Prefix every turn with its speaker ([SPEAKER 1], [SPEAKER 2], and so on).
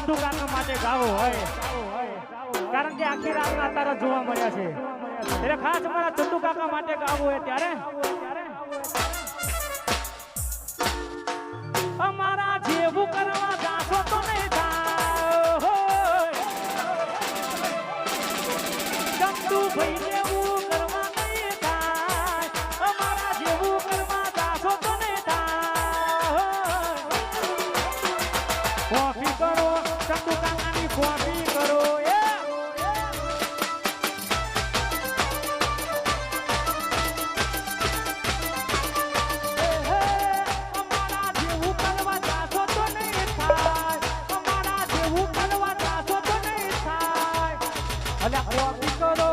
[SPEAKER 1] ચંદુ કાકા માટે ગાવો હોય કારણ કે આખી રાતના તારા જોવા મળ્યા છે એટલે ખાસ મારા ચંદુ કાકા માટે ગાવું હોય ત્યારે અમારા જેવું કરવા જાશો તો નહીં થાય ચંદુ ભાઈ જેવું કરવા નહીં થાય અમારા જેવું કરવા જાશો તો નહીં થાય કોફી કરો ચંદુ કાકાની કોફી કરો કોફી કરો